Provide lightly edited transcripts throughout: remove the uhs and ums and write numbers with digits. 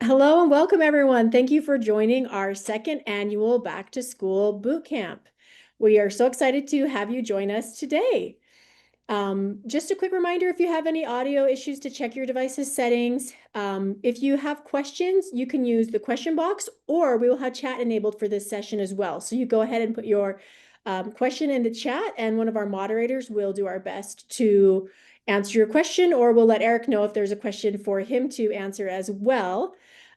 Hello and welcome, everyone. Thank you for joining our second annual Back to School Boot Camp. We are so excited to have you join us today. Just a quick reminder, if you have any audio issues, to check your device's settings. If you have questions, you can use the question box, or we will have chat enabled for this session as well. So you go ahead and put your question in the chat, and one of our moderators will do our best to answer your question, or we'll let Eric know if there's a question for him to answer as well.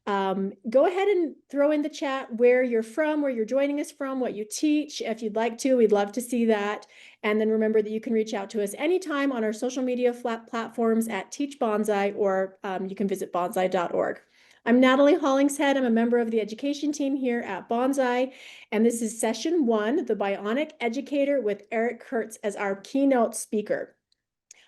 Go ahead and throw in the chat where you're from, where you're joining us from, what you teach. If you'd like to, we'd love to see that. And then remember that you can reach out to us anytime on our social media platforms at Teach Banzai, or you can visit banzai.org. I'm Natalie Hollingshead. I'm a member of the education team here at Banzai, and this is session 1, the Bionic Educator, with Eric Curts as our keynote speaker.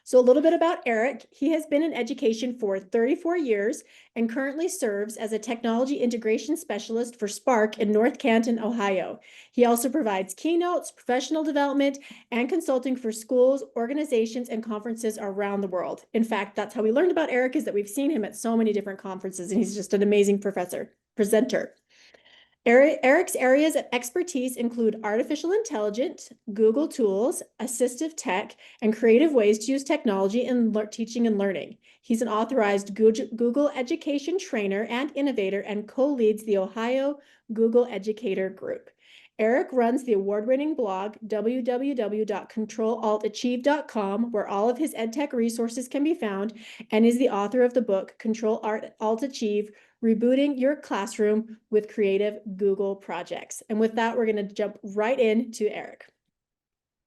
So a little bit about Eric. He has been in education for 34 years and currently serves as a technology integration specialist for Spark in North Canton, Ohio. He also provides keynotes, professional development, and consulting for schools, organizations, and conferences around the world. In fact, that's how we learned about Eric, is that we've seen him at so many different conferences, and he's just an amazing presenter. Eric's areas of expertise include artificial intelligence, Google tools, assistive tech, and creative ways to use technology in teaching and learning. He's an authorized Google education trainer and innovator, and co-leads the Ohio Google Educator Group. Eric runs the award-winning blog www.controlaltachieve.com, where all of his EdTech resources can be found, and is the author of the book Control Alt Achieve: Rebooting Your Classroom with Creative Google Projects. And with that, we're going to jump right into Eric.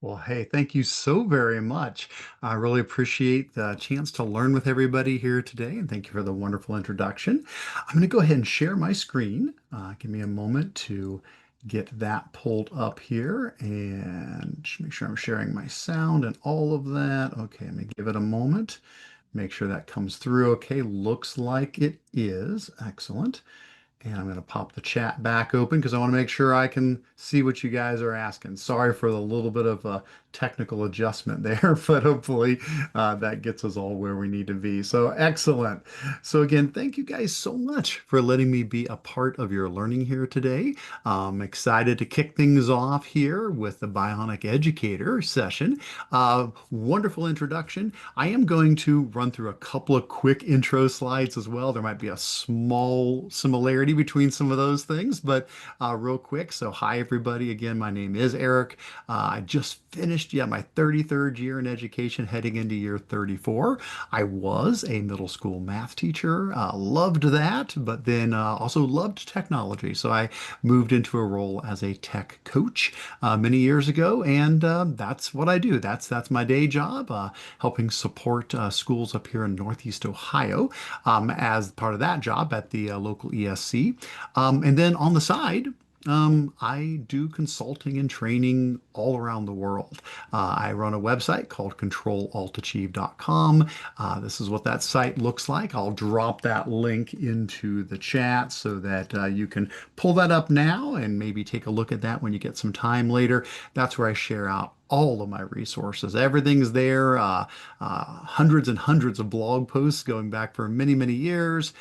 Well, hey, thank you so very much. I really appreciate the chance to learn with everybody here today, and thank you for the wonderful introduction. I'm going to go ahead and share my screen. Give me a moment to get that pulled up here and just make sure I'm sharing my sound and all of that. Okay, let me give it a moment. Make sure that comes through. Okay, looks like it is. Excellent. And I'm going to pop the chat back open because I want to make sure I can see what you guys are asking. Sorry for the little bit of a technical adjustment there, but hopefully that gets us all where we need to be. So excellent. So again, thank you guys so much for letting me be a part of your learning here today. I'm excited to kick things off here with the Bionic Educator session. Wonderful introduction. I am going to run through a couple of quick intro slides as well. There might be a small similarity between some of those things, but real quick. So hi, everybody. Again, my name is Eric. I just finished, my 33rd year in education, heading into year 34. I was a middle school math teacher, loved that, but then also loved technology. So I moved into a role as a tech coach many years ago, and that's what I do. That's my day job, helping support schools up here in Northeast Ohio as part of that job at the local ESC. And then on the side, I do consulting and training all around the world. I run a website called controlaltachieve.com. This is what that site looks like. I'll drop that link into the chat so that you can pull that up now and maybe take a look at that when you get some time later. That's where I share out all of my resources. Everything's there, hundreds and hundreds of blog posts going back for many, many years.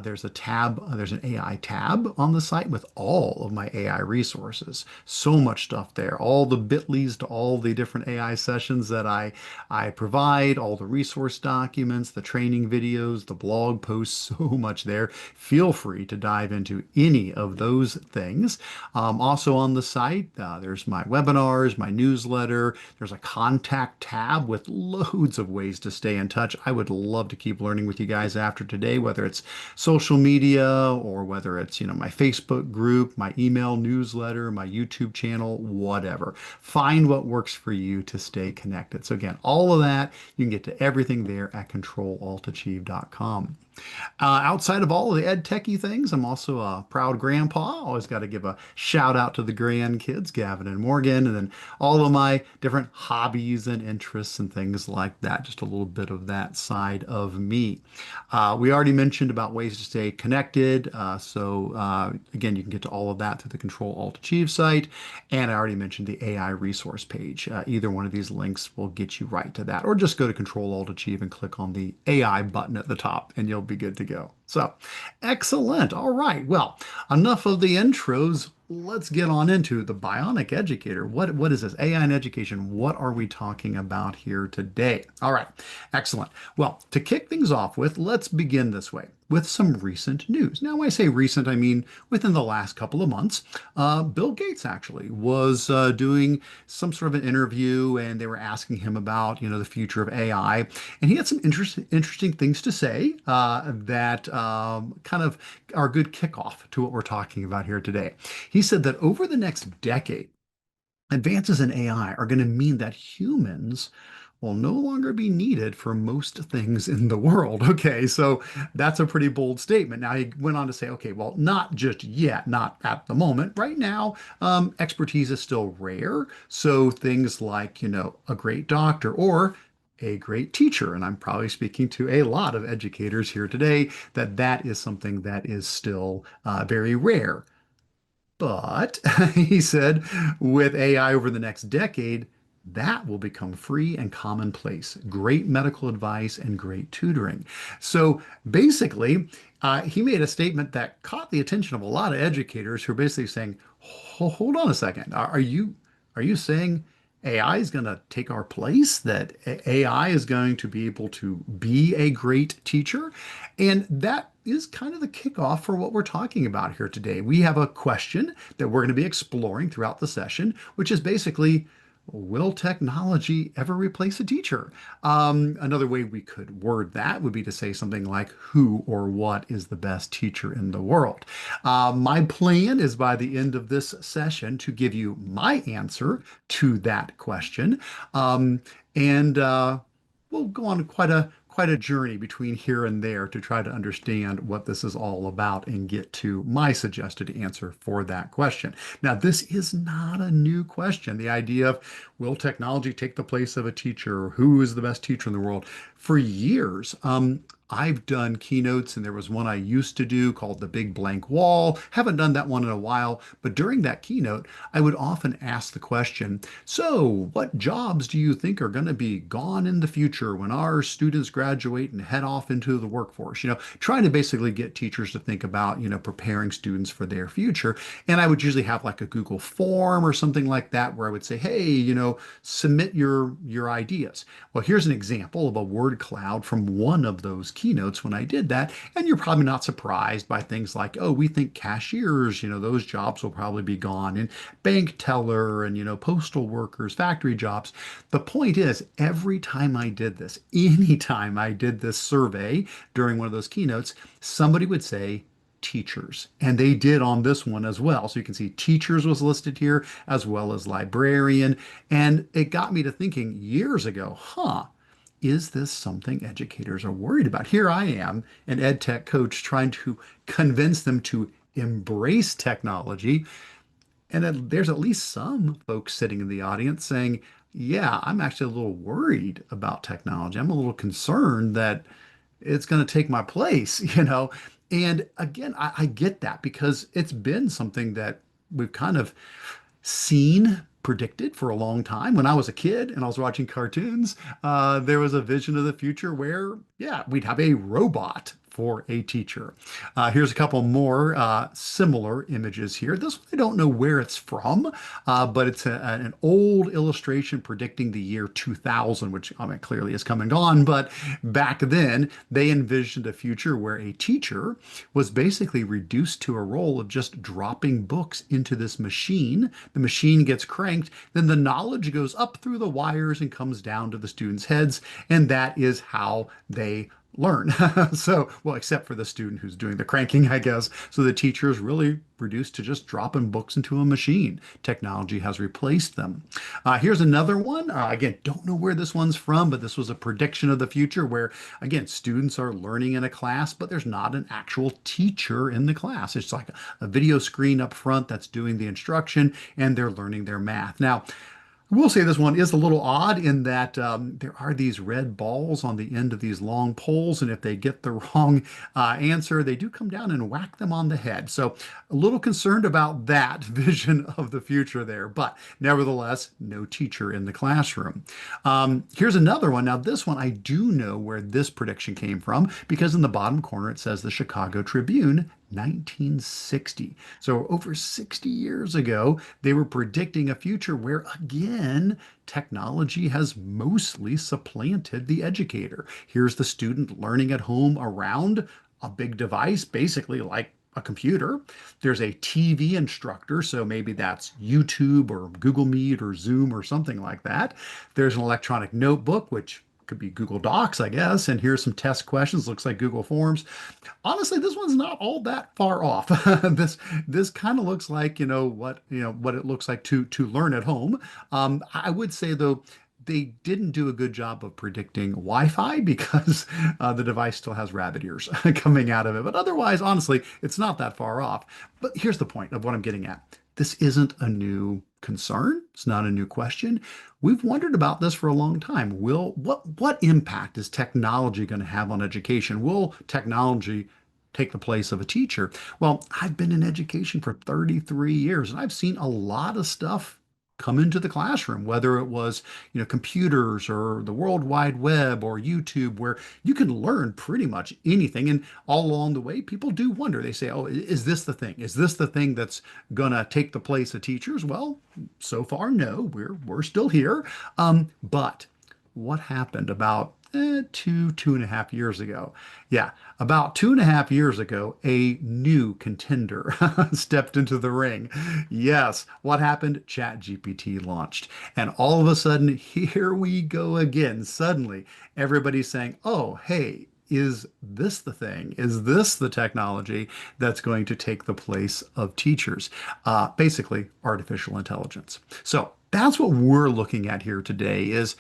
There's a tab, there's an AI tab on the site with all of my AI resources. So much stuff there, all the bit.lys to all the different AI sessions that I provide, all the resource documents, the training videos, the blog posts, so much there. Feel free to dive into any of those things. Also on the site, there's my webinars, my newsletter. There's a contact tab with loads of ways to stay in touch. I would love to keep learning with you guys after today, whether it's social media or whether it's, my Facebook group, my email newsletter, my YouTube channel, whatever. Find what works for you to stay connected. So again, all of that, you can get to everything there at controlaltachieve.com. Outside of all of the ed techie things, I'm also a proud grandpa. Always got to give a shout out to the grandkids, Gavin and Morgan, and then all of my different hobbies and interests and things like that. Just a little bit of that side of me. We already mentioned about ways to stay connected. Again, you can get to all of that through the Control Alt Achieve site. And I already mentioned the AI resource page. Either one of these links will get you right to that. Or just go to Control Alt Achieve and click on the AI button at the top, and you'll be good to go. So, excellent. All right. Well, enough of the intros. Let's get on into the Bionic Educator. What is this? AI in education. What are we talking about here today? All right. Excellent. Well, to kick things off with, let's begin this way with some recent news. Now, when I say recent, I mean within the last couple of months. Bill Gates actually was doing some sort of an interview, and they were asking him about, the future of AI, and he had some interesting things to say that kind of are a good kickoff to what we're talking about here today. He said that over the next decade, advances in AI are going to mean that humans will no longer be needed for most things in the world. Okay, so that's a pretty bold statement. Now, he went on to say, okay, well, not just yet, not at the moment. Right now, expertise is still rare. So things like, a great doctor or a great teacher, and I'm probably speaking to a lot of educators here today, that is something that is still very rare. But he said with AI over the next decade, that will become free and commonplace. Great medical advice and great tutoring. So basically, he made a statement that caught the attention of a lot of educators who are basically saying, Hold on a second. Are you saying AI is going to take our place? That AI is going to be able to be a great teacher?" And that is kind of the kickoff for what we're talking about here today. We have a question that we're going to be exploring throughout the session, which is basically, will technology ever replace a teacher? Another way we could word that would be to say something like, who or what is the best teacher in the world? My plan is by the end of this session to give you my answer to that question. And we'll go on quite a journey between here and there to try to understand what this is all about and get to my suggested answer for that question. Now, this is not a new question. The idea of, will technology take the place of a teacher? Who is the best teacher in the world? For years, I've done keynotes, and there was one I used to do called The Big Blank Wall. Haven't done that one in a while, but during that keynote, I would often ask the question, so what jobs do you think are going to be gone in the future when our students graduate and head off into the workforce? Trying to basically get teachers to think about, preparing students for their future. And I would usually have like a Google form or something like that where I would say, hey, submit your ideas. Well, here's an example of a word cloud from one of those keynotes when I did that. And you're probably not surprised by things like, oh, we think cashiers, those jobs will probably be gone, and bank teller and, postal workers, factory jobs. The point is, every time I did this, anytime I did this survey during one of those keynotes, somebody would say, teachers. And they did on this one as well. So you can see teachers was listed here as well as librarian. And it got me to thinking years ago, is this something educators are worried about? Here I am, an ed tech coach, trying to convince them to embrace technology. And then there's at least some folks sitting in the audience saying, yeah, I'm actually a little worried about technology. I'm a little concerned that it's going to take my place, And again, I get that because it's been something that we've kind of seen predicted for a long time. When I was a kid and I was watching cartoons, there was a vision of the future where, yeah, we'd have a robot for a teacher. Here's a couple more similar images here. This one, I don't know where it's from, but it's an old illustration predicting the year 2000, which I mean, clearly has come and gone. But back then, they envisioned a future where a teacher was basically reduced to a role of just dropping books into this machine. The machine gets cranked, then the knowledge goes up through the wires and comes down to the students' heads, and that is how they learn. So, well, except for the student who's doing the cranking, I guess. So the teacher is really reduced to just dropping books into a machine. Technology has replaced them. Here's another one. Again, don't know where this one's from, but this was a prediction of the future where, again, students are learning in a class, but there's not an actual teacher in the class. It's like a video screen up front that's doing the instruction, and they're learning their math. Now, I will say this one is a little odd in that there are these red balls on the end of these long poles, and if they get the wrong answer, they do come down and whack them on the head. So a little concerned about that vision of the future there, but nevertheless, no teacher in the classroom. Here's another one. Now, this one I do know where this prediction came from because in the bottom corner it says the Chicago Tribune. 1960. So over 60 years ago, they were predicting a future where, again, technology has mostly supplanted the educator. Here's the student learning at home around a big device, basically like a computer. There's a TV instructor, so maybe that's YouTube or Google Meet or Zoom or something like that. There's an electronic notebook, which could be Google Docs, I guess. And here's some test questions. Looks like Google Forms. Honestly, this one's not all that far off. This kind of looks like what it looks like to learn at home. I would say though they didn't do a good job of predicting Wi-Fi because the device still has rabbit ears coming out of it. But otherwise, honestly, it's not that far off. But here's the point of what I'm getting at. This isn't a new concern. It's not a new question. We've wondered about this for a long time. What impact is technology going to have on education? Will technology take the place of a teacher? Well, I've been in education for 33 years and I've seen a lot of stuff come into the classroom, whether it was, computers or the World Wide Web or YouTube, where you can learn pretty much anything. And all along the way, people do wonder. They say, oh, is this the thing? Is this the thing that's gonna take the place of teachers? Well, so far, no, we're still here. But what happened about 2.5 years ago? Yeah, about 2.5 years ago, a new contender stepped into the ring. Yes, what happened? ChatGPT launched. And all of a sudden, here we go again. Suddenly, everybody's saying, oh, hey, is this the thing? Is this the technology that's going to take the place of teachers? Basically, artificial intelligence. So that's what we're looking at here today is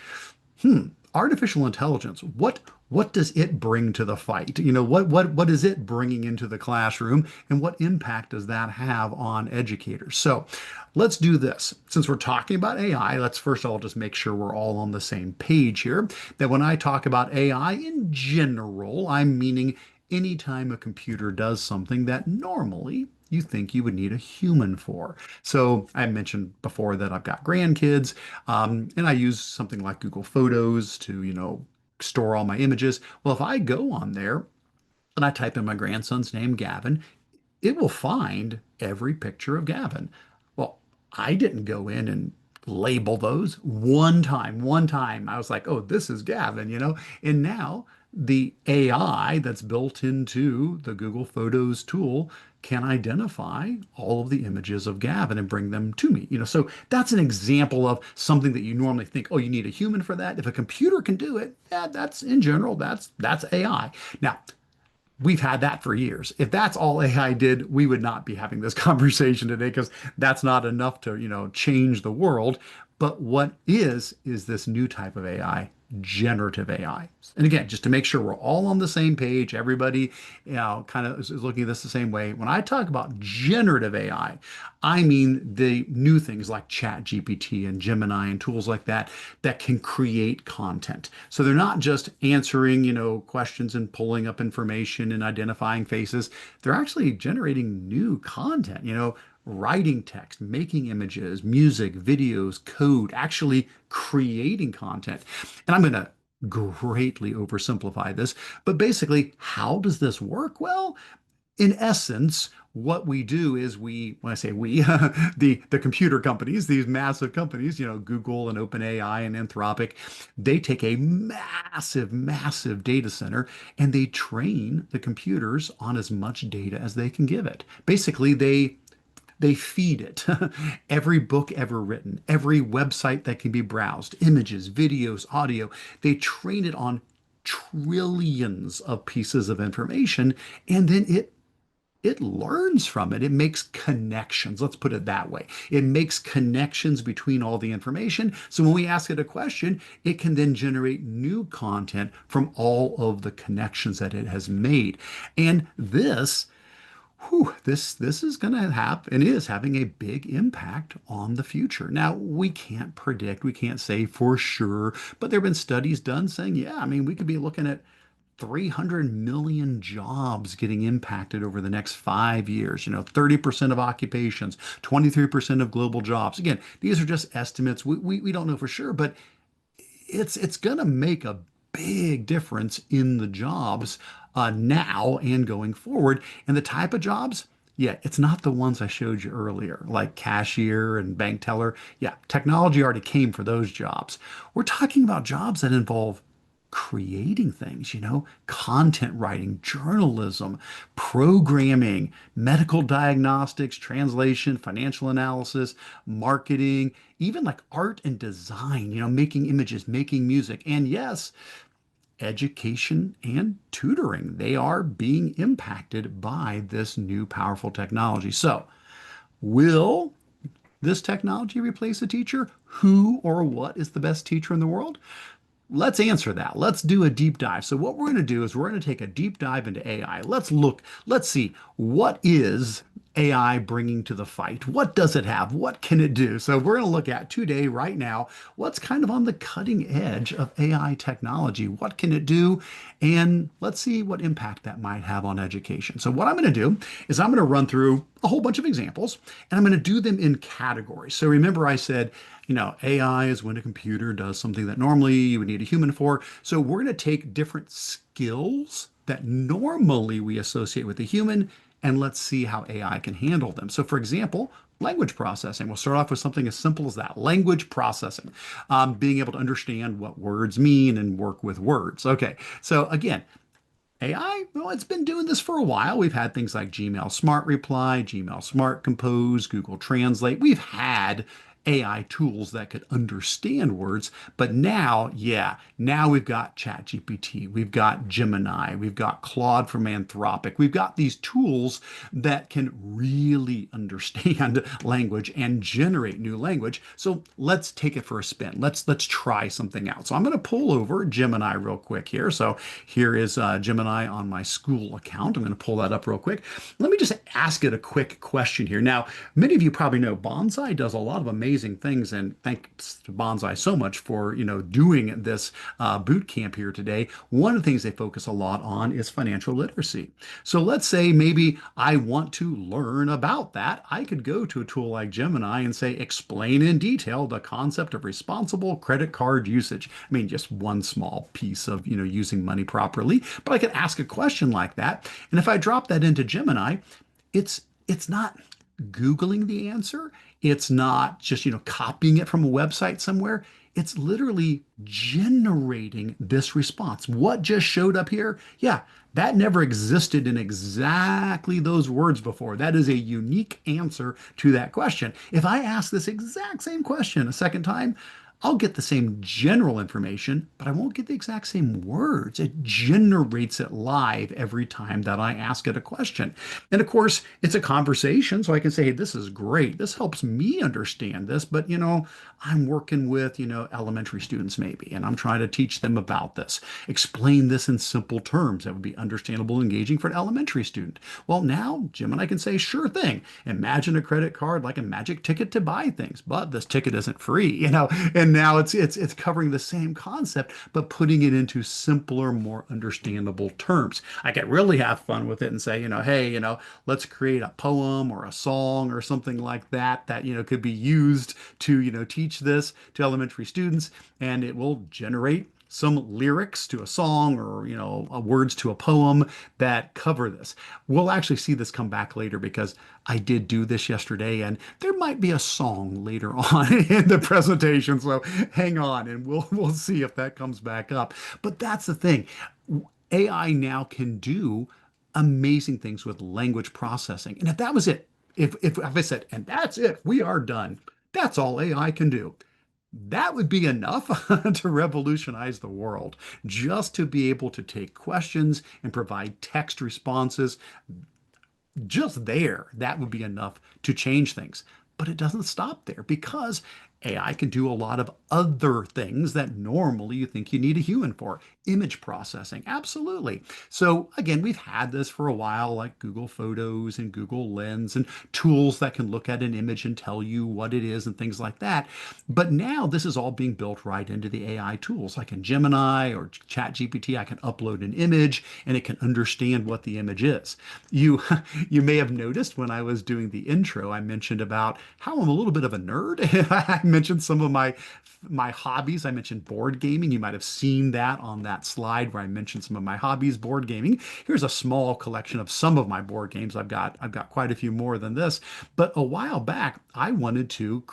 hmm, artificial intelligence, what does it bring to the fight? What is it bringing into the classroom and what impact does that have on educators? So let's do this. Since we're talking about AI, let's first of all just make sure we're all on the same page here. That when I talk about AI in general, I'm meaning anytime a computer does something that normally you think you would need a human for. So I mentioned before that I've got grandkids, and I use something like Google Photos to, store all my images. Well, if I go on there and I type in my grandson's name, Gavin, it will find every picture of Gavin. Well, I didn't go in and label those one time. I was like, oh, this is Gavin, And now the AI that's built into the Google Photos tool can identify all of the images of Gavin and bring them to me. So that's an example of something that you normally think, oh, you need a human for that. If a computer can do it, yeah, that's in general, that's AI. Now, we've had that for years. If that's all AI did, we would not be having this conversation today because that's not enough to, change the world. But what is this new type of AI, generative AI. And again, just to make sure we're all on the same page, everybody, kind of is looking at this the same way. When I talk about generative AI, I mean the new things like ChatGPT and Gemini and tools like that that can create content. So they're not just answering, questions and pulling up information and identifying faces. They're actually generating new content, writing text, making images, music, videos, code, actually creating content. And I'm going to greatly oversimplify this, but basically, how does this work? Well, in essence, what we do is when I say we, the computer companies, these massive companies, Google and OpenAI and Anthropic, they take a massive data center and they train the computers on as much data as they can give it. Basically, they feed it every book ever written, every website that can be browsed, images, videos, audio. They train it on trillions of pieces of information, and then it learns from it. It makes connections. Let's put it that way. It makes connections between all the information. So when we ask it a question, it can then generate new content from all of the connections that it has made. And this this is going to have and is having a big impact on the future. Now, we can't predict, we can't say for sure, but there have been studies done saying, yeah, I mean, we could be looking at 300 million jobs getting impacted over the next 5 years. 30% of occupations, 23% of global jobs. Again, these are just estimates. We don't know for sure, but it's going to make a big difference in the jobs now and going forward. And the type of jobs, yeah, it's not the ones I showed you earlier, like cashier and bank teller. Yeah, technology already came for those jobs. We're talking about jobs that involve creating things, content writing, journalism, programming, medical diagnostics, translation, financial analysis, marketing, even like art and design, making images, making music, and yes, education and tutoring. They are being impacted by this new powerful technology. So, will this technology replace a teacher? Who or what is the best teacher in the world? Let's answer that. Let's do a deep dive. So what we're going to do is we're going to take a deep dive into AI. Let's see, what is AI bringing to the fight? What does it have? What can it do? So we're going to look at today, right now, what's kind of on the cutting edge of AI technology. What can it do? And let's see what impact that might have on education. So what I'm going to do is I'm going to run through a whole bunch of examples and I'm going to do them in categories. So remember I said, AI is when a computer does something that normally you would need a human for. So we're going to take different skills that normally we associate with a human, and let's see how AI can handle them. So, for example, language processing. We'll start off with something as simple as that, language processing, being able to understand what words mean and work with words. Okay, so again, AI, well, it's been doing this for a while. We've had things like Gmail Smart Reply, Gmail Smart Compose, Google Translate. We've had AI tools that could understand words, but now, yeah, now we've got ChatGPT, we've got Gemini, we've got Claude from Anthropic. We've got these tools that can really understand language and generate new language. So let's take it for a spin. Let's try something out. So I'm going to pull over Gemini real quick here. So here is Gemini on my school account. I'm going to pull that up real quick. Let me just ask it a quick question here. Now, many of you probably know Banzai does a lot of amazing things, and thanks to Banzai so much for doing this boot camp here today. One of the things they focus a lot on is financial literacy. So let's say maybe I want to learn about that. I could go to a tool like Gemini and say, explain in detail the concept of responsible credit card usage. I mean, just one small piece of using money properly, but I could ask a question like that, and if I drop that into Gemini, it's not Googling the answer. It's not just, copying it from a website somewhere. It's literally generating this response. What just showed up here? Yeah, that never existed in exactly those words before. That is a unique answer to that question. If I ask this exact same question a second time, I'll get the same general information, but I won't get the exact same words. It generates it live every time that I ask it a question. And of course, it's a conversation, so I can say, hey, this is great. This helps me understand this, but I'm working with, elementary students maybe, and I'm trying to teach them about this. Explain this in simple terms that would be understandable, engaging for an elementary student. Well, now Gemini can say, sure thing. Imagine a credit card like a magic ticket to buy things, but this ticket isn't free, and now it's covering the same concept, but putting it into simpler, more understandable terms. I could really have fun with it and say, hey, let's create a poem or a song or something like that that could be used to teach this to elementary students, and it will generate some lyrics to a song or words to a poem that cover this. We'll actually see this come back later because I did do this yesterday, and there might be a song later on in the presentation, so hang on and we'll see if that comes back up. But that's the thing, AI now can do amazing things with language processing. And if that was it, if I said, and that's it, we are done, that's all AI can do, that would be enough to revolutionize the world. Just to be able to take questions and provide text responses, just there, that would be enough to change things. But it doesn't stop there because AI can do a lot of other things that normally you think you need a human for. Image processing, absolutely. So again, we've had this for a while, like Google Photos and Google Lens and tools that can look at an image and tell you what it is and things like that. But now this is all being built right into the AI tools, like in Gemini or ChatGPT. I can upload an image and it can understand what the image is. You you may have noticed when I was doing the intro, I mentioned about how I'm a little bit of a nerd. I mentioned some of my hobbies. I mentioned board gaming. You might have seen that on that slide where I mentioned some of my hobbies, board gaming. Here's a small collection of some of my board games. I've got quite a few more than this. But a while back, I wanted to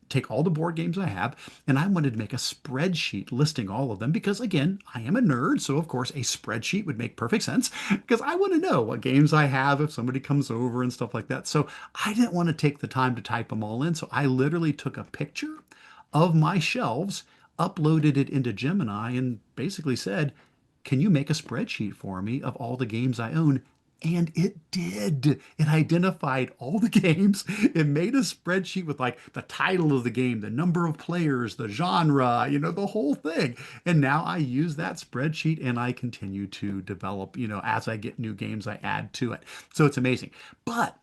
take all the board games I have and I wanted to make a spreadsheet listing all of them because again, I am a nerd, so of course a spreadsheet would make perfect sense because I want to know what games I have if somebody comes over and stuff like that. So I didn't want to take the time to type them all in, so I literally took a picture of my shelves, uploaded it into Gemini, and basically said, can you make a spreadsheet for me of all the games I own? And it did. It identified all the games. It made a spreadsheet with like the title of the game, the number of players, the genre, the whole thing. And now I use that spreadsheet and I continue to develop, as I get new games, I add to it. So it's amazing. But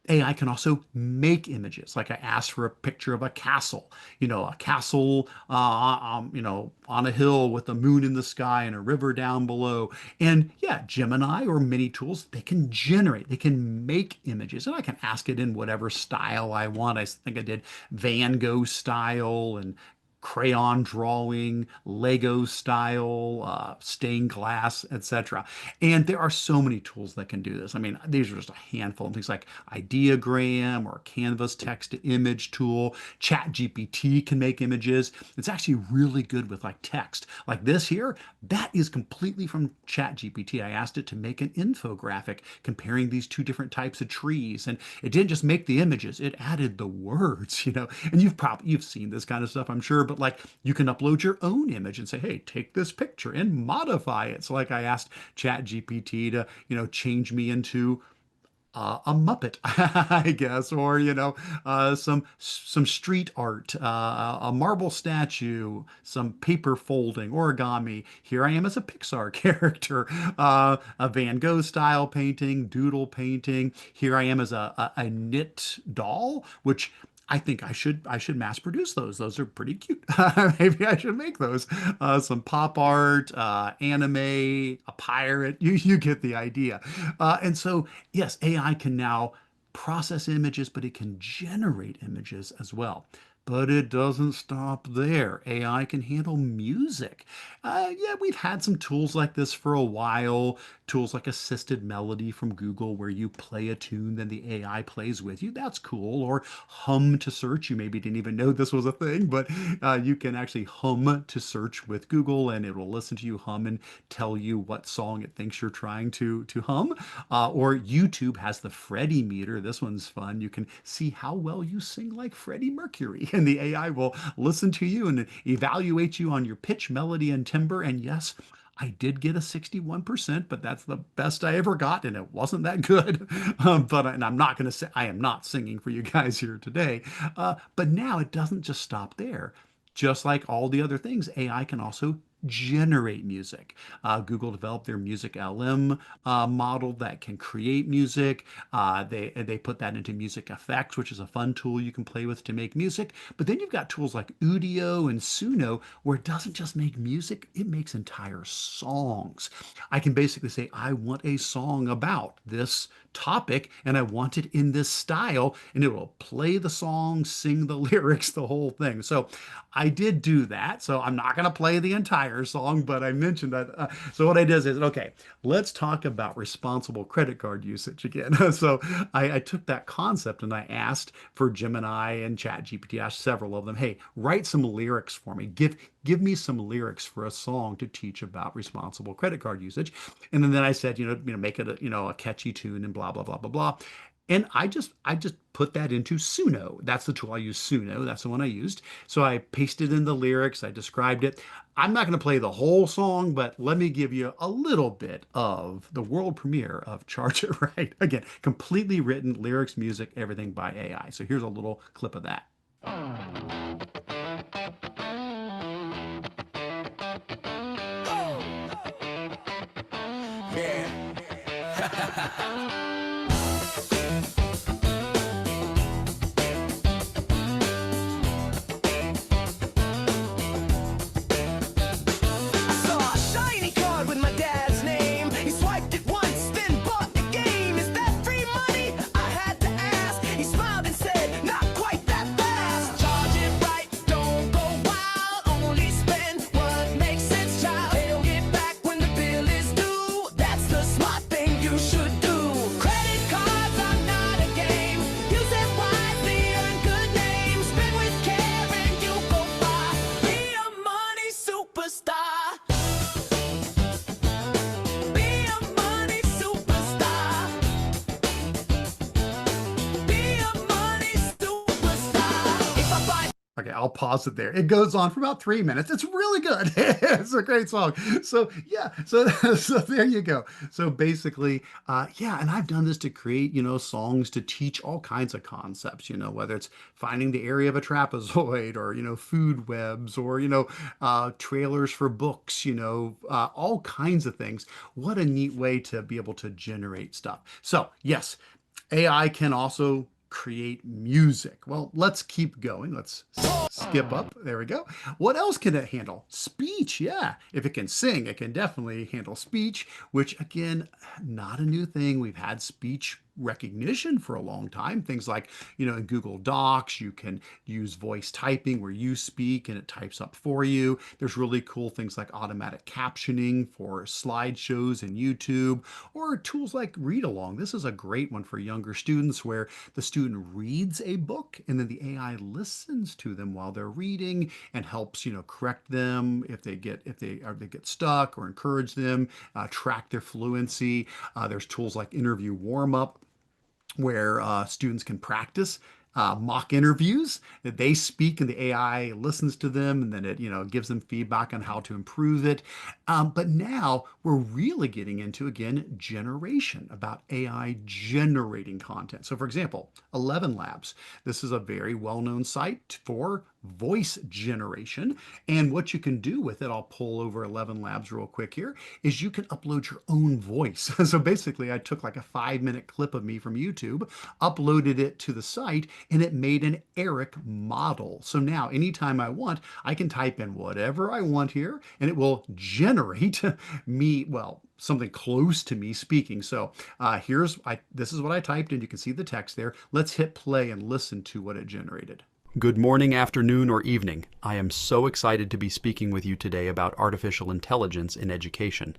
AI can also make images. Like I asked for a picture of a castle, a castle, on a hill with the moon in the sky and a river down below. And yeah, Gemini or many tools, they can make images. And I can ask it in whatever style I want. I think I did Van Gogh style and crayon drawing, Lego style, stained glass, etc. And there are so many tools that can do this. I mean, these are just a handful of things like Ideogram or Canvas text to image tool. ChatGPT can make images. It's actually really good with like text. Like this here, that is completely from ChatGPT. I asked it to make an infographic comparing these two different types of trees. And it didn't just make the images, it added the words. And you've seen this kind of stuff, I'm sure, but like you can upload your own image and say, hey, take this picture and modify it. So like I asked ChatGPT to, change me into a Muppet, I guess, or some street art, a marble statue, some paper folding, origami. Here I am as a Pixar character, a Van Gogh style painting, doodle painting. Here I am as a knit doll, which I should mass produce those. Those are pretty cute. Maybe I should make those. Some pop art, anime, a pirate. You get the idea. And so yes, AI can now process images, but it can generate images as well. But it doesn't stop there. AI can handle music. Yeah, we've had some tools like this for a while. Tools like Assisted Melody from Google, where you play a tune, then the AI plays with you. That's cool. Or Hum to Search. You maybe didn't even know this was a thing, but you can actually hum to search with Google, and it will listen to you hum and tell you what song it thinks you're trying to hum. Or YouTube has the Freddie meter. This one's fun. You can see how well you sing like Freddie Mercury, and the AI will listen to you and evaluate you on your pitch, melody, and timbre. And yes, I did get a 61%, but that's the best I ever got, and it wasn't that good. And I'm not going to say I am not singing for you guys here today. But now it doesn't just stop there. Just like all the other things, AI can also generate music. Google developed their Music LM model that can create music. They put that into Music Effects, which is a fun tool you can play with to make music. But then you've got tools like Udio and Suno, where it doesn't just make music, it makes entire songs. I can basically say, I want a song about this topic and I want it in this style, and it will play the song, sing the lyrics, the whole thing. So I did do that. So I'm not going to play the entire song, but I mentioned that. So what I did is, okay, let's talk about responsible credit card usage again. So I took that concept and I asked for Gemini and ChatGPT, asked several of them, hey, write some lyrics for me. Give me some lyrics for a song to teach about responsible credit card usage. And then I said, make it a catchy tune and blah, blah, blah, blah, blah. And I just put that into Suno. That's the tool I use, Suno. That's the one I used. So I pasted in the lyrics, I described it. I'm not going to play the whole song, but let me give you a little bit of the world premiere of Charge It Right. Again, completely written, lyrics, music, everything by AI. So here's a little clip of that. I saw a shiny card with my dad's name. He swiped it once, then bought the game. Is that free money? I had to ask. He smiled and said, not quite that fast. Charge it right, don't go wild. Only spend what makes sense, child. They'll get back when the bill is due. That's the smart thing you should do. Credit cards are not a game. Use them wisely, earn good names. Spend with care and you go far. Be a money superstar. Be a money superstar. Be a money superstar. If I buy Okay, I'll pause it there. It goes on for about 3 minutes. It's really good. It's a great song. So yeah, so there you go. So basically, yeah, and I've done this to create, songs to teach all kinds of concepts. Whether it's finding the area of a trapezoid, or food webs, or trailers for books. All kinds of things. What a neat way to be able to generate stuff. So yes, AI can also create music. Well, let's keep going. Let's skip up. There we go. What else can it handle? Speech. Yeah. If it can sing, it can definitely handle speech, which again, not a new thing. We've had speech recognition for a long time. Things like, in Google Docs, you can use voice typing where you speak and it types up for you. There's really cool things like automatic captioning for slideshows in YouTube, or tools like Read Along. This is a great one for younger students where the student reads a book and then the AI listens to them while they're reading and helps, correct them if they get stuck, or encourage them, track their fluency. There's tools like Interview Warm Up, where students can practice mock interviews that they speak and the AI listens to them, and then it gives them feedback on how to improve it. But now we're really getting into, again, generation, about AI generating content. So for example, 11 Labs, this is a very well-known site for voice generation. And what you can do with it, I'll pull over 11 Labs real quick here, is you can upload your own voice. So basically, I took like a 5-minute clip of me from YouTube, uploaded it to the site, and it made an Eric model. So now anytime I want, I can type in whatever I want here, and it will generate me, well, something close to me speaking. So this is what I typed in. You can see the text there. Let's hit play and listen to what it generated. Good morning, afternoon, or evening. I am so excited to be speaking with you today about artificial intelligence in education.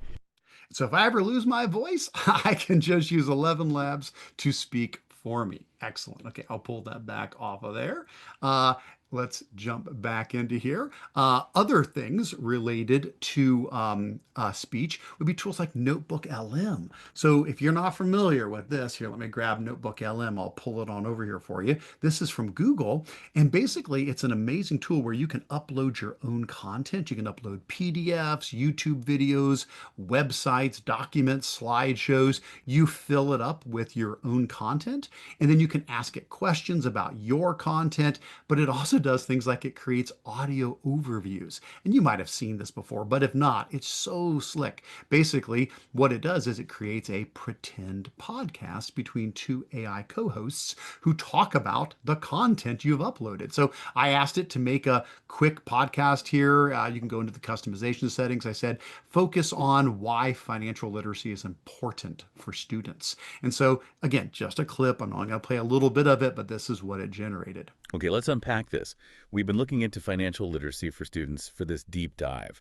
So if I ever lose my voice, I can just use 11 Labs to speak for me. Excellent. Okay, I'll pull that back off of there. Uh, let's jump back into here. Other things related to speech would be tools like Notebook LM. So if you're not familiar with this, here, let me grab Notebook LM. I'll pull it on over here for you. This is from Google, and basically it's an amazing tool where you can upload your own content. You can upload PDFs, YouTube videos, websites, documents, slideshows. You fill it up with your own content, and then you can ask it questions about your content, but it also does things like it creates audio overviews. And you might have seen this before, but if not, it's so slick. Basically, what it does is it creates a pretend podcast between two AI co-hosts who talk about the content you've uploaded. So I asked it to make a quick podcast here. You can go into the customization settings. I said, focus on why financial literacy is important for students. And so again, just a clip. I'm only going to play a little bit of it, but this is what it generated. Okay, let's unpack this. We've been looking into financial literacy for students for this deep dive.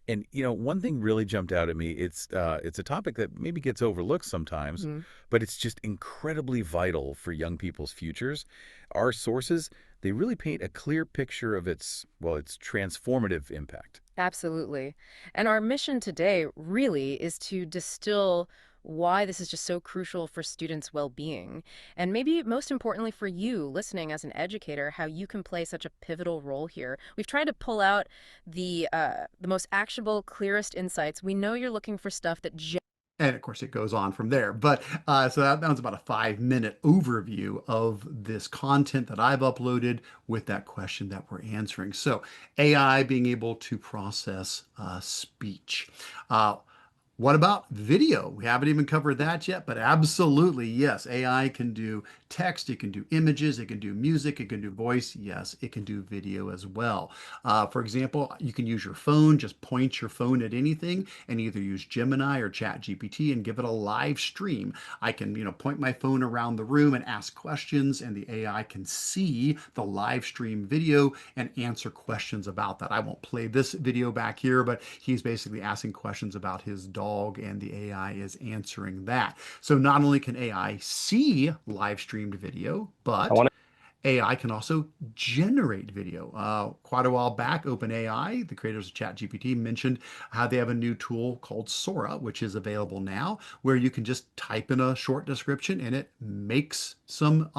And one thing really jumped out at me. It's a topic that maybe gets overlooked sometimes, but it's just incredibly vital for young people's futures. Our sources, they really paint a clear picture of its transformative impact. Absolutely. And our mission today really is to distill why this is just so crucial for students' well-being. And maybe most importantly for you listening as an educator, how you can play such a pivotal role here. We've tried to pull out the most actionable, clearest insights. We know you're looking for stuff that And of course, it goes on from there. But so that was about a 5-minute overview of this content that I've uploaded with that question that we're answering. So AI being able to process speech. What about video? We haven't even covered that yet, but absolutely, yes, AI can do text, it can do images, it can do music, it can do voice. Yes, it can do video as well. For example, you can use your phone, just point your phone at anything and either use Gemini or ChatGPT and give it a live stream. I can, point my phone around the room and ask questions, and the AI can see the live stream video and answer questions about that. I won't play this video back here, but he's basically asking questions about his dog, and the AI is answering that. So not only can AI see live streamed video, but AI can also generate video. Quite a while back, OpenAI, the creators of ChatGPT, mentioned how they have a new tool called Sora, which is available now, where you can just type in a short description and it makes some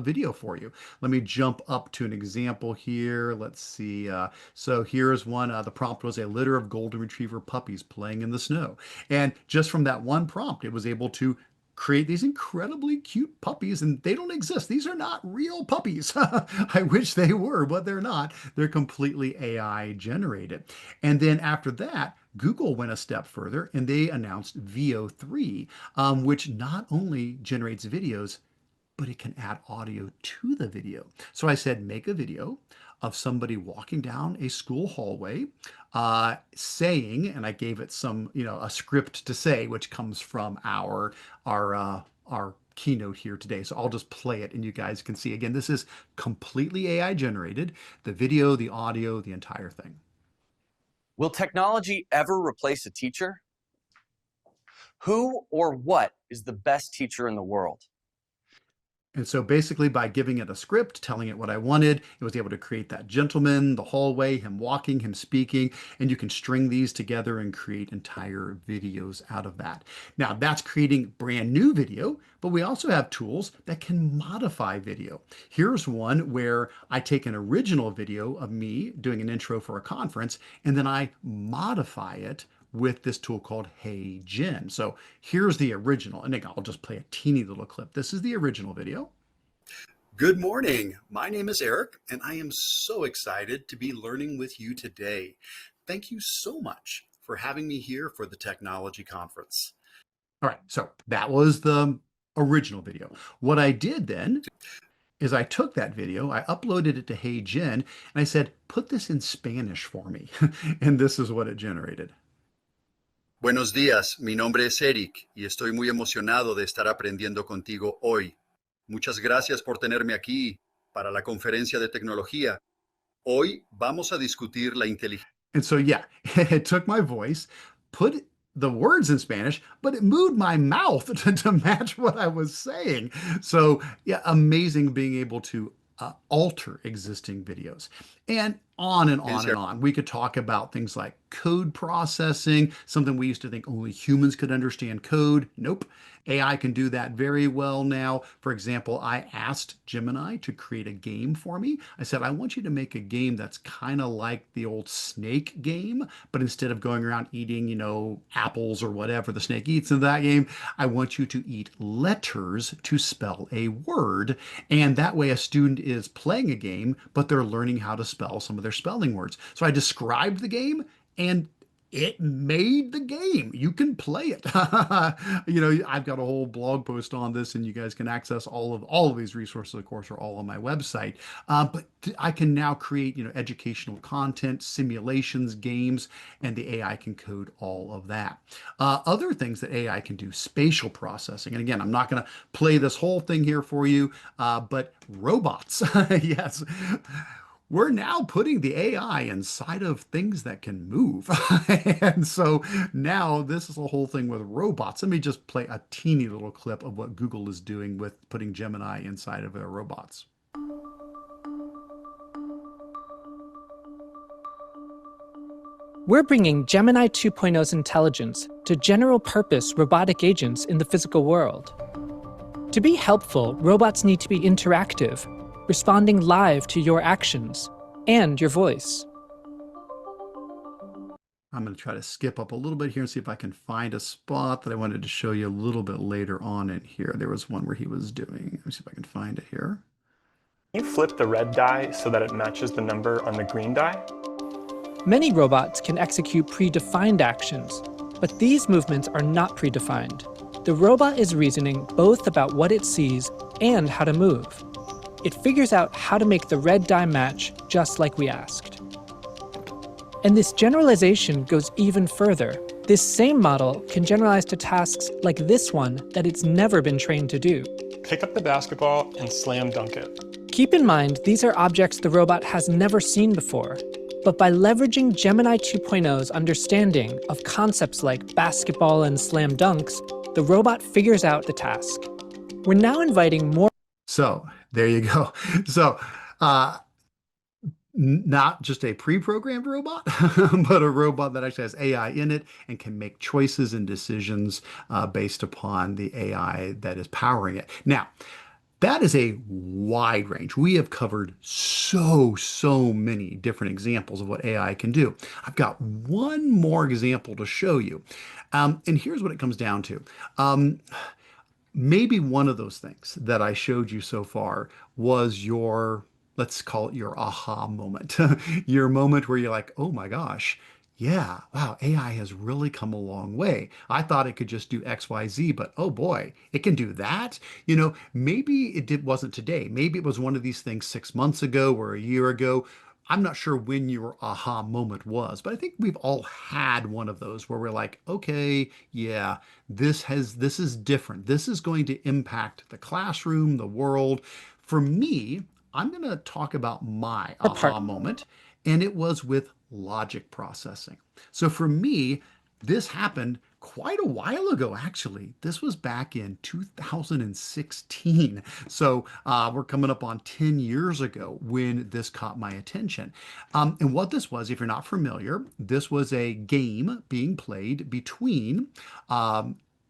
video for you. Let me jump up to an example here. Let's see. So here's one. The prompt was a litter of golden retriever puppies playing in the snow, and just from that one prompt, it was able to create these incredibly cute puppies, and they don't exist. These are not real puppies. I wish they were, but they're not. They're completely AI generated. And then after that, Google went a step further and they announced VO3, which not only generates videos, but it can add audio to the video. So I said, make a video of somebody walking down a school hallway, saying, and I gave it some, a script to say, which comes from our keynote here today. So I'll just play it and you guys can see. Again, this is completely AI generated, the video, the audio, the entire thing. Will technology ever replace a teacher? Who or what is the best teacher in the world? And so basically by giving it a script, telling it what I wanted, it was able to create that gentleman, the hallway, him walking, him speaking, and you can string these together and create entire videos out of that. Now that's creating brand new video, but we also have tools that can modify video. Here's one where I take an original video of me doing an intro for a conference, and then I modify it with this tool called Hey Gen. So here's the original, and I'll just play a teeny little clip. This is the original video. Good morning. My name is Eric, and I am so excited to be learning with you today. Thank you so much for having me here for the technology conference. All right, so that was the original video. What I did then is I took that video, I uploaded it to Hey Gen, and I said, put this in Spanish for me. And this is what it generated. Buenos días, mi nombre es Eric y estoy muy emocionado de estar aprendiendo contigo hoy. Muchas gracias por tenerme aquí para la conferencia de tecnología. Hoy vamos a discutir la inteligencia. And so, yeah, it took my voice, put the words in Spanish, but it moved my mouth to match what I was saying. So, yeah, amazing being able to alter existing videos. And on and on and on. We could talk about things like code processing, something we used to think only humans could understand code. Nope. AI can do that very well now. For example, I asked Gemini to create a game for me. I said, I want you to make a game that's kind of like the old snake game, but instead of going around eating, apples or whatever the snake eats in that game, I want you to eat letters to spell a word. And that way a student is playing a game, but they're learning how to spell some of their spelling words. So I described the game and it made the game. You can play it. I've got a whole blog post on this, and you guys can access all of these resources, of course, are all on my website. But I can now create, educational content, simulations, games, and the AI can code all of that. Other things that AI can do, spatial processing. And again, I'm not going to play this whole thing here for you, but robots, yes. We're now putting the AI inside of things that can move. And so now this is the whole thing with robots. Let me just play a teeny little clip of what Google is doing with putting Gemini inside of their robots. We're bringing Gemini 2.0's intelligence to general-purpose robotic agents in the physical world. To be helpful, robots need to be interactive, responding live to your actions and your voice. I'm going to try to skip up a little bit here and see if I can find a spot that I wanted to show you a little bit later on in here. There was one where he was doing, let me see if I can find it here. Can you flip the red die so that it matches the number on the green die? Many robots can execute predefined actions, But these movements are not predefined. The robot is reasoning both about what it sees and how to move. It figures out how to make the red die match just like we asked. And this generalization goes even further. This same model can generalize to tasks like this one that it's never been trained to do. Pick up the basketball and slam dunk it. Keep in mind, these are objects the robot has never seen before. But by leveraging Gemini 2.0's understanding of concepts like basketball and slam dunks, the robot figures out the task. We're now inviting more. So there you go. So not just a pre-programmed robot, but a robot that actually has AI in it and can make choices and decisions based upon the AI that is powering it. Now, that is a wide range. We have covered so many different examples of what AI can do. I've got one more example to show you. And here's what it comes down to. Maybe one of those things that I showed you so far was your, let's call it your aha moment. Your moment where you're like, oh my gosh, yeah, wow, AI has really come a long way. I thought it could just do X, Y, Z, but oh boy, it can do that. Maybe wasn't today. Maybe it was one of these things 6 months ago or a year ago. I'm not sure when your aha moment was, but I think we've all had one of those where we're like, okay, yeah, this is different. This is going to impact the classroom, the world. For me, I'm going to talk about my aha moment, and it was with logic processing. So for me, this happened quite a while ago, actually. This was back in 2016. So we're coming up on 10 years ago when this caught my attention. And what this was, if you're not familiar, this was a game being played between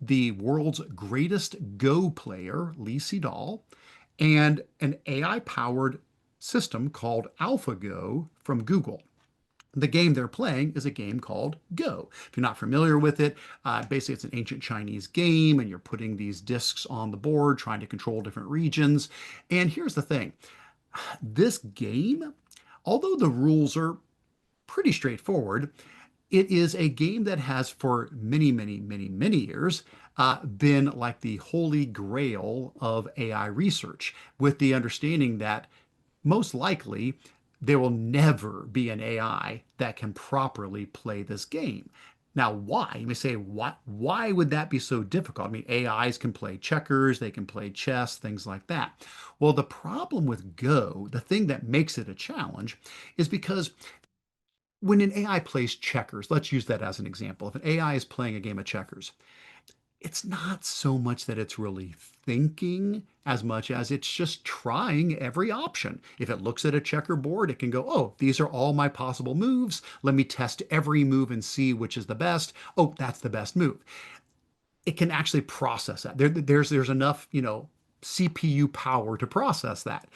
the world's greatest Go player, Lee Sedol, and an AI-powered system called AlphaGo from Google. The game they're playing is a game called Go. If you're not familiar with it, basically it's an ancient Chinese game, and you're putting these discs on the board, trying to control different regions. And here's the thing. This game, although the rules are pretty straightforward, it is a game that has for many years been like the holy grail of AI research, with the understanding that most likely there will never be an AI that can properly play this game. Now, why? You may say, why would that be so difficult? I mean, AIs can play checkers, they can play chess, things like that. Well, the problem with Go, the thing that makes it a challenge, is because when an AI plays checkers, let's use that as an example. If an AI is playing a game of checkers, it's not so much that it's really thinking as much as it's just trying every option. If it looks at a checkerboard, it can go, oh, these are all my possible moves. Let me test every move and see which is the best. Oh, that's the best move. It can actually process that. There's enough, CPU power to process that.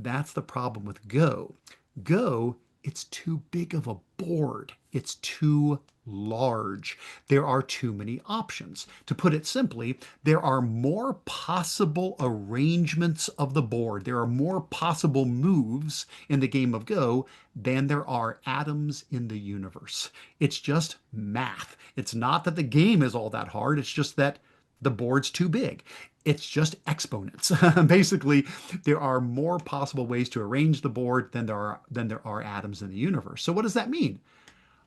That's the problem with Go. Go, it's too big of a board. It's too large. There are too many options. To put it simply, there are more possible arrangements of the board. There are more possible moves in the game of Go than there are atoms in the universe. It's just math. It's not that the game is all that hard. It's just that the board's too big. It's just exponents. Basically, there are more possible ways to arrange the board than there are atoms in the universe. So what does that mean?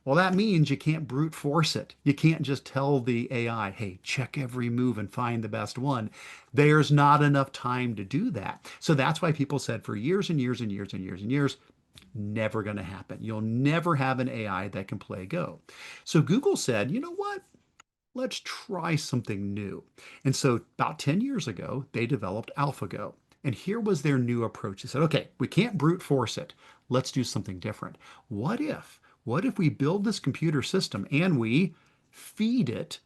Well, that means you can't brute force it. You can't just tell the AI, hey, check every move and find the best one. There's not enough time to do that. So that's why people said for years and years and years and years and years, never going to happen. You'll never have an AI that can play Go. So Google said, you know what? Let's try something new. And so about 10 years ago, they developed AlphaGo. And here was their new approach. They said, okay, we can't brute force it. Let's do something different. What if we build this computer system and we feed it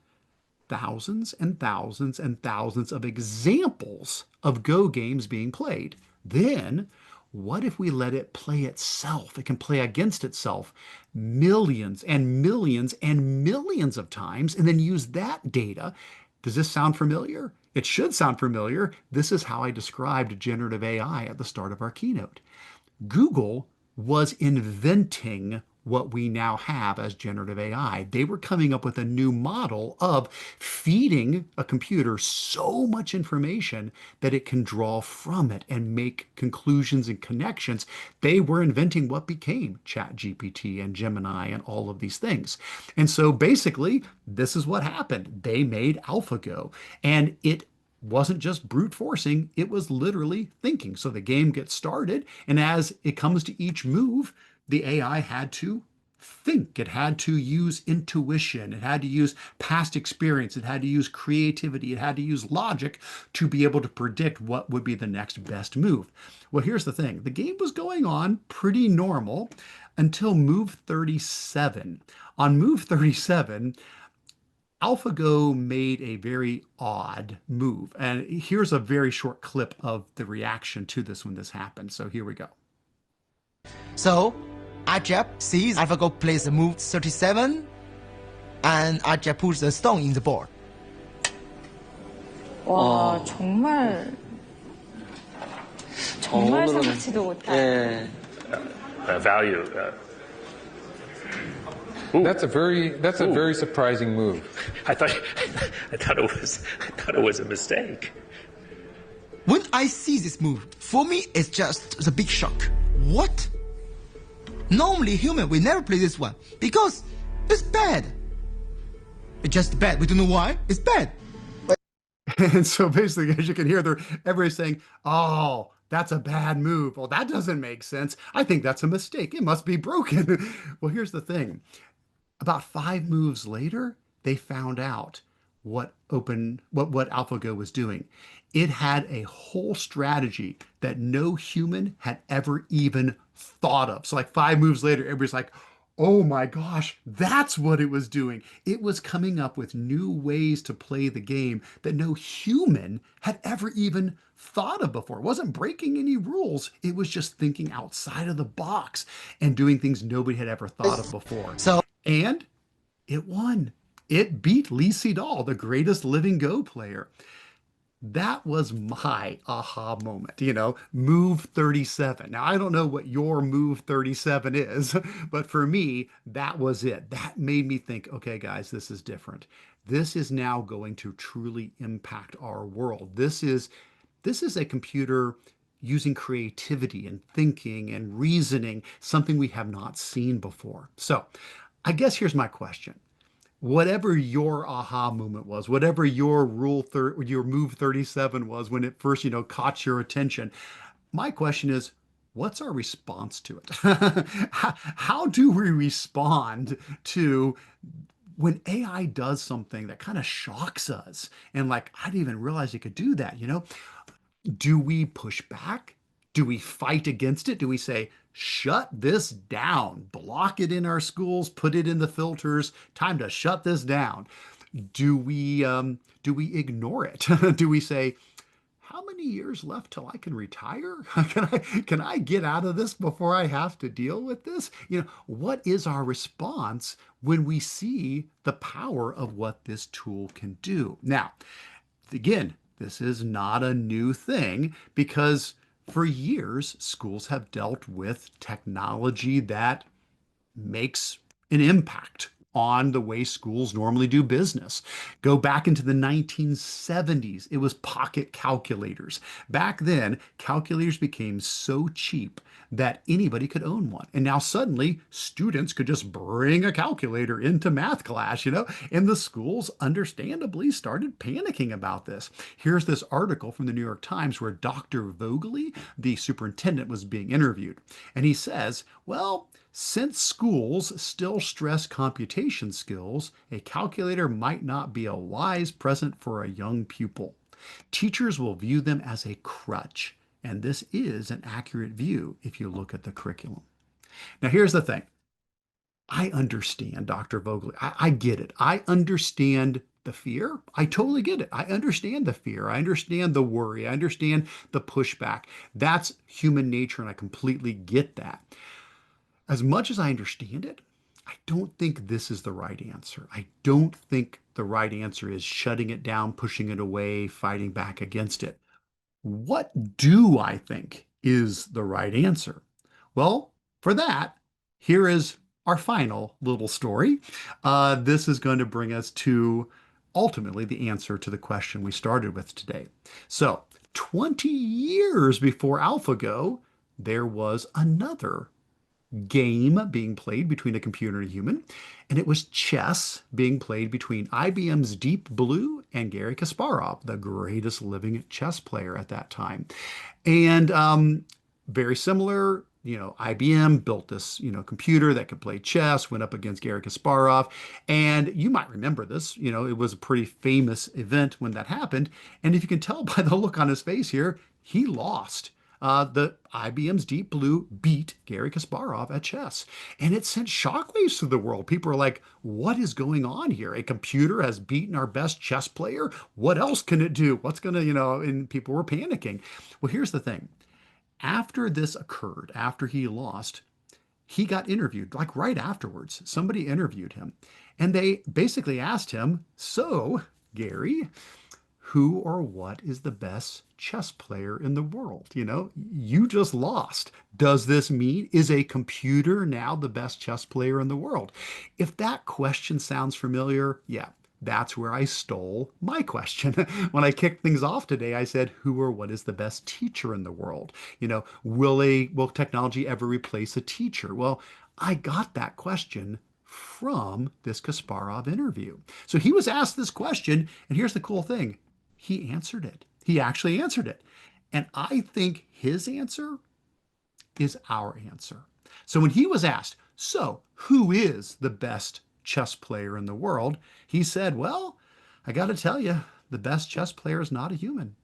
thousands and thousands and thousands of examples of Go games being played? Then what if we let it play itself? It can play against itself millions and millions and millions of times and then use that data. Does this sound familiar? It should sound familiar. This is how I described generative AI at the start of our keynote. Google was inventing what we now have as generative AI. They were coming up with a new model of feeding a computer so much information that it can draw from it and make conclusions and connections. They were inventing what became ChatGPT and Gemini and all of these things. And so basically, this is what happened. They made AlphaGo, and it wasn't just brute forcing, it was literally thinking. So the game gets started, and as it comes to each move, the AI had to think. It had to use intuition. It had to use past experience. It had to use creativity. It had to use logic to be able to predict what would be the next best move. Well, here's the thing. The game was going on pretty normal until move 37. On move 37, AlphaGo made a very odd move. And here's a very short clip of the reaction to this when this happened. So here we go. So, Ajab sees AlphaGo plays the move 37, and Ajab puts the stone in the board. 와, 정말 생각지도 못한. Value. That's a very surprising move. I thought it was a mistake. When I see this move, for me it's just a big shock. What? Normally human will never play this one because it's bad. It's just bad. We don't know why. It's bad. And so basically, as you can hear, everybody's saying, "Oh, that's a bad move. Well, that doesn't make sense. I think that's a mistake. It must be broken." Well, here's the thing. About 5 moves later, they found out what AlphaGo was doing. It had a whole strategy that no human had ever even thought of. So like 5 moves later, everybody's like, "Oh my gosh, that's what it was doing." It was coming up with new ways to play the game that no human had ever even thought of before. It wasn't breaking any rules. It was just thinking outside of the box and doing things nobody had ever thought of before. And it won. It beat Lee Sedol, the greatest living Go player. That was my aha moment, move 37. Now, I don't know what your move 37 is, but for me, that was it. That made me think, okay, guys, this is different. This is now going to truly impact our world. This is a computer using creativity and thinking and reasoning, something we have not seen before. So I guess here's my question. Whatever your aha moment was, whatever your your move 37 was when it first, caught your attention, my question is, what's our response to it? How do we respond to when AI does something that kind of shocks us and like, I didn't even realize it could do that, Do we push back? Do we fight against it? Do we say, shut this down, block it in our schools, put it in the filters, time to shut this down? Do we ignore it? Do we say, how many years left till I can retire? Can I get out of this before I have to deal with this? What is our response when we see the power of what this tool can do? Now, again, this is not a new thing because for years, schools have dealt with technology that makes an impact on the way schools normally do business. Go back into the 1970s, it was pocket calculators. Back then, calculators became so cheap that anybody could own one. And now suddenly, students could just bring a calculator into math class, and the schools understandably started panicking about this. Here's this article from the New York Times where Dr. Vogely, the superintendent, was being interviewed. And he says, well, since schools still stress computation skills, a calculator might not be a wise present for a young pupil. Teachers will view them as a crutch, and this is an accurate view if you look at the curriculum. Now, here's the thing. I understand, Dr. Vogely. I get it. I understand the fear. I totally get it. I understand the fear. I understand the worry. I understand the pushback. That's human nature, and I completely get that. As much as I understand it, I don't think this is the right answer. I don't think the right answer is shutting it down, pushing it away, fighting back against it. What do I think is the right answer? Well, for that, here is our final little story. This is going to bring us to ultimately the answer to the question we started with today. So, 20 years before AlphaGo, there was another game being played between a computer and a human, and it was chess being played between IBM's Deep Blue and Garry Kasparov, the greatest living chess player at that time. And very similar, IBM built this, computer that could play chess, went up against Garry Kasparov. And you might remember this, it was a pretty famous event when that happened. And if you can tell by the look on his face here, he lost. The IBM's Deep Blue beat Garry Kasparov at chess, and it sent shockwaves through the world. People are like, "What is going on here? A computer has beaten our best chess player. What else can it do? What's gonna, And people were panicking. Well, here's the thing: after this occurred, after he lost, he got interviewed, like right afterwards. Somebody interviewed him, and they basically asked him, "So, Gary, who or what is the best chess player in the world? You just lost. Does this mean is a computer now the best chess player in the world?" If that question sounds familiar, yeah, that's where I stole my question. When I kicked things off today, I said, who or what is the best teacher in the world? Will technology ever replace a teacher? Well, I got that question from this Kasparov interview. So he was asked this question, and here's the cool thing: he answered it. He actually answered it. And I think his answer is our answer. So when he was asked, so who is the best chess player in the world? He said, well, I got to tell you, the best chess player is not a human.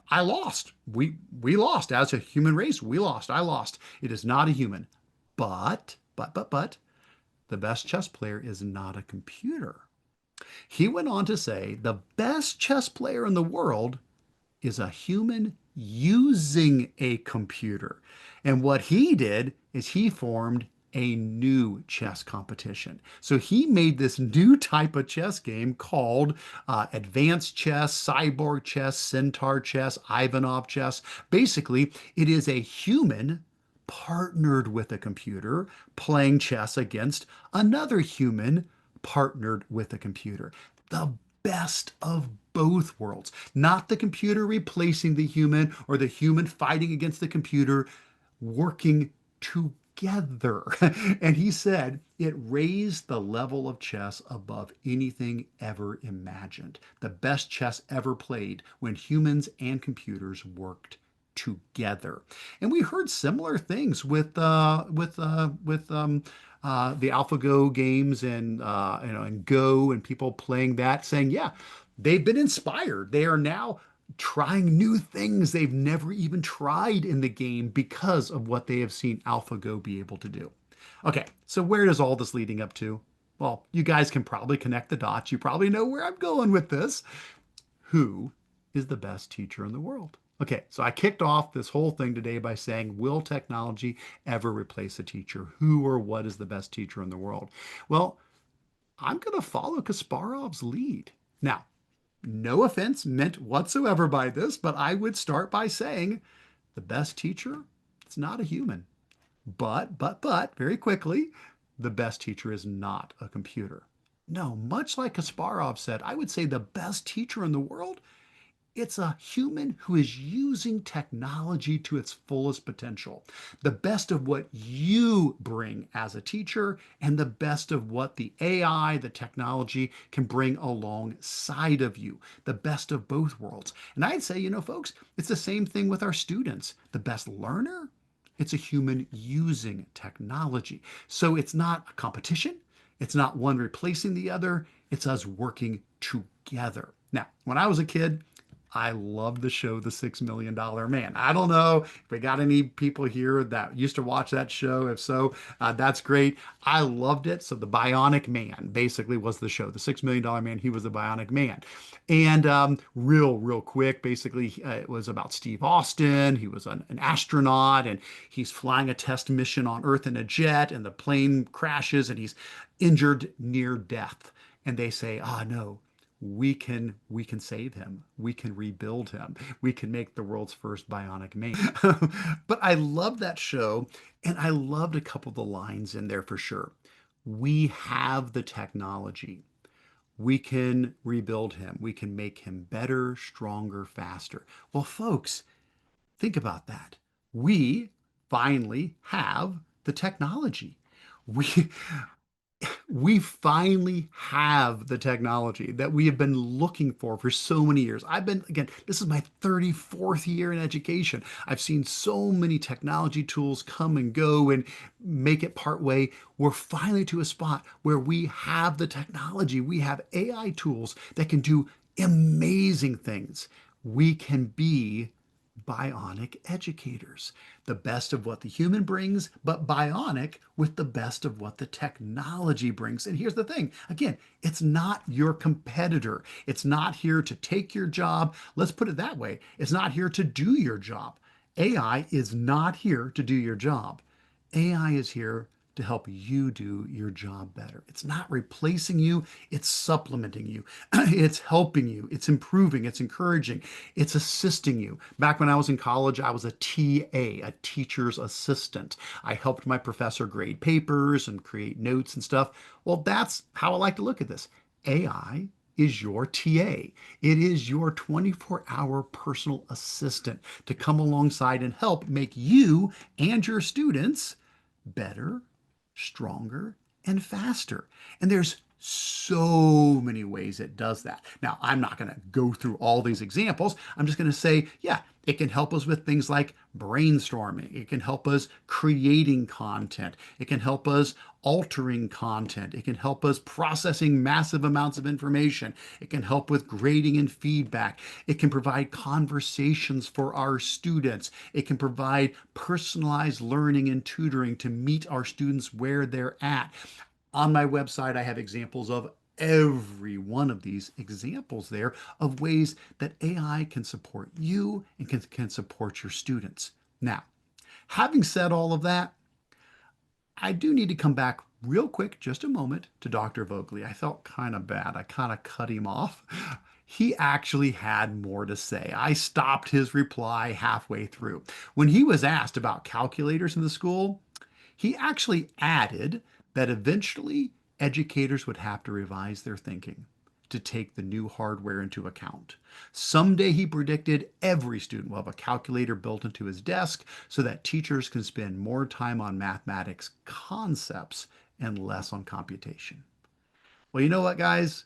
I lost. We lost as a human race. We lost. I lost. It is not a human. But, the best chess player is not a computer. He went on to say the best chess player in the world is a human using a computer. And what he did is he formed a new chess competition. So he made this new type of chess game called advanced chess, cyborg chess, centaur chess, Ivanov chess. Basically, it is a human partnered with a computer playing chess against another human partnered with a computer. The best of both worlds. Not the computer replacing the human or the human fighting against the computer, working together. And he said it raised the level of chess above anything ever imagined. The best chess ever played when humans and computers worked together. And we heard similar things with the AlphaGo games and Go and people playing that, saying, yeah, they've been inspired. They are now trying new things they've never even tried in the game because of what they have seen AlphaGo be able to do. Okay, so where does all this leading up to? Well, you guys can probably connect the dots. You probably know where I'm going with this. Who is the best teacher in the world? Okay, so I kicked off this whole thing today by saying, will technology ever replace a teacher? Who or what is the best teacher in the world? Well, I'm going to follow Kasparov's lead. Now, no offense meant whatsoever by this, but I would start by saying the best teacher, it's not a human. But, very quickly, the best teacher is not a computer. No, much like Kasparov said, I would say the best teacher in the world, it's a human who is using technology to its fullest potential. The best of what you bring as a teacher and the best of what the AI, the technology can bring alongside of you. The best of both worlds. And I'd say, folks, it's the same thing with our students. The best learner, it's a human using technology. So it's not a competition. It's not one replacing the other. It's us working together. Now, when I was a kid, I loved the show, The $6 Million Man. I don't know if we got any people here that used to watch that show. If so, that's great. I loved it. So the Bionic Man basically was the show. The $6 Million Man, he was the Bionic Man. And real quick, basically, it was about Steve Austin. He was an astronaut, and he's flying a test mission on Earth in a jet, and the plane crashes, and he's injured near death. And they say, no, we can save him. We can rebuild him. We can make the world's first bionic man. But I loved that show, and I loved a couple of the lines in there for sure. We have the technology. We can rebuild him. We can make him better, stronger, faster. Well, folks, think about that. We finally have the technology. We we finally have the technology that we have been looking for so many years. Again, this is my 34th year in education. I've seen so many technology tools come and go and make it part way. We're finally to a spot where we have the technology. We have AI tools that can do amazing things. We can be bionic educators. The best of what the human brings, but bionic with the best of what the technology brings. And here's the thing again, it's not your competitor. It's not here to take your job. Let's put it that way, it's not here to do your job. AI is not here to do your job. AI is here to help you do your job better. It's not replacing you, it's supplementing you. It's helping you, it's improving, it's encouraging, it's assisting you. Back when I was in college, I was a TA, a teacher's assistant. I helped my professor grade papers and create notes and stuff. Well, that's how I like to look at this. AI is your TA. It is your 24-hour personal assistant to come alongside and help make you and your students better, stronger, and faster. And there's so many ways it does that. Now, I'm not going to go through all these examples. I'm just going to say, yeah, it can help us with things like brainstorming. It can help us creating content. It can help us altering content. It can help us processing massive amounts of information. It can help with grading and feedback. It can provide conversations for our students. It can provide personalized learning and tutoring to meet our students where they're at. On my website, I have examples of every one of these examples there of ways that AI can support you and can support your students. Now, having said all of that, I do need to come back real quick, just a moment, to Dr. Vogley. I felt kind of bad. I kind of cut him off. He actually had more to say. I stopped his reply halfway through. When he was asked about calculators in the school, he actually added that eventually educators would have to revise their thinking to take the new hardware into account. Someday, he predicted, every student will have a calculator built into his desk so that teachers can spend more time on mathematics concepts and less on computation. Well, you know what, guys?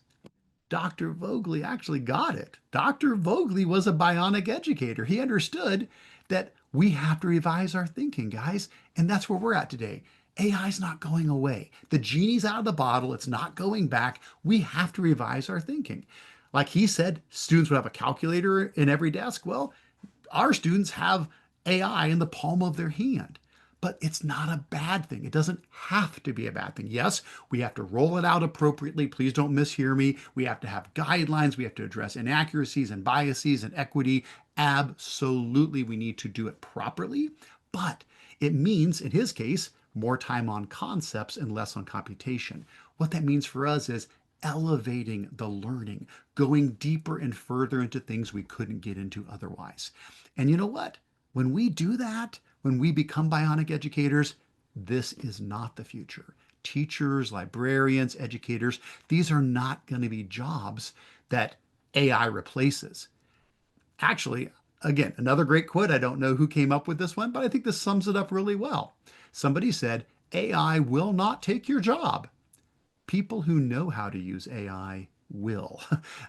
Dr. Vogley actually got it. Dr. Vogley was a bionic educator. He understood that we have to revise our thinking, guys, and that's where we're at today. AI is not going away. The genie's out of the bottle. It's not going back. We have to revise our thinking. Like he said, students would have a calculator in every desk. Well, our students have AI in the palm of their hand. But it's not a bad thing. It doesn't have to be a bad thing. Yes, we have to roll it out appropriately. Please don't mishear me. We have to have guidelines. We have to address inaccuracies and biases and equity. Absolutely, we need to do it properly. But it means, in his case, more time on concepts and less on computation. What that means for us is elevating the learning, going deeper and further into things we couldn't get into otherwise. And you know what? When we do that, when we become bionic educators, this is not the future. Teachers, librarians, educators, these are not going to be jobs that AI replaces. Actually, again, another great quote. I don't know who came up with this one, but I think this sums it up really well. Somebody said, AI will not take your job. People who know how to use AI will.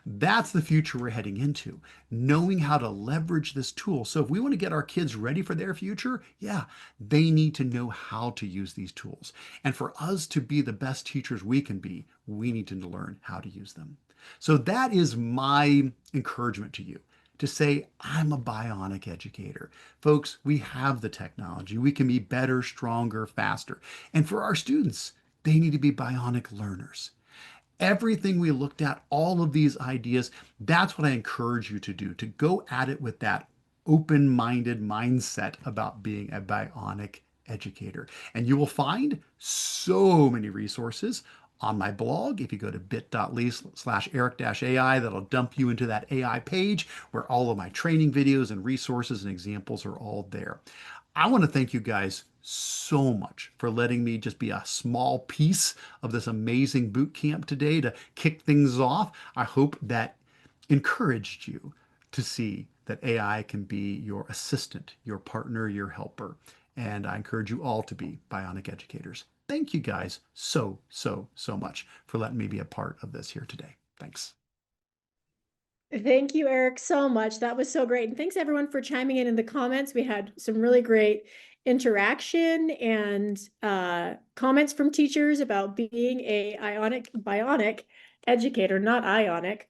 That's the future we're heading into, knowing how to leverage this tool. So if we want to get our kids ready for their future, yeah, they need to know how to use these tools. And for us to be the best teachers we can be, we need to learn how to use them. So that is my encouragement to you, to say, I'm a bionic educator. Folks, we have the technology. We can be better, stronger, faster. And for our students, they need to be bionic learners. Everything we looked at, all of these ideas, that's what I encourage you to do, to go at it with that open-minded mindset about being a bionic educator. And you will find so many resources on my blog. If you go to bit.ly/Eric-AI, that'll dump you into that AI page where all of my training videos and resources and examples are all there. I want to thank you guys so much for letting me just be a small piece of this amazing boot camp today to kick things off. I hope that encouraged you to see that AI can be your assistant, your partner, your helper. And I encourage you all to be bionic educators. Thank you guys so much for letting me be a part of this here today. Thanks. Thank you, Eric, so much. That was so great. And thanks everyone for chiming in the comments. We had some really great interaction and comments from teachers about being a bionic educator, not ionic.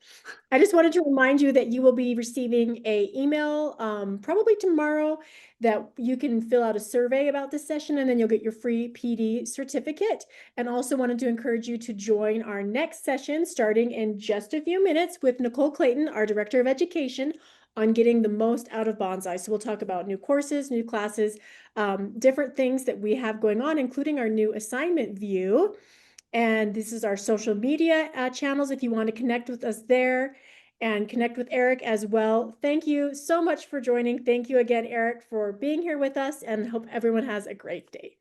I just wanted to remind you that you will be receiving a email probably tomorrow that you can fill out a survey about this session, and then you'll get your free PD certificate. And also wanted to encourage you to join our next session starting in just a few minutes with Nicole Clayton, our Director of Education, on getting the most out of Banzai. So we'll talk about new courses, new classes, different things that we have going on, including our new assignment view. And this is our social media channels if you want to connect with us there and connect with Eric as well. Thank you so much for joining. Thank you again, Eric, for being here with us, and hope everyone has a great day.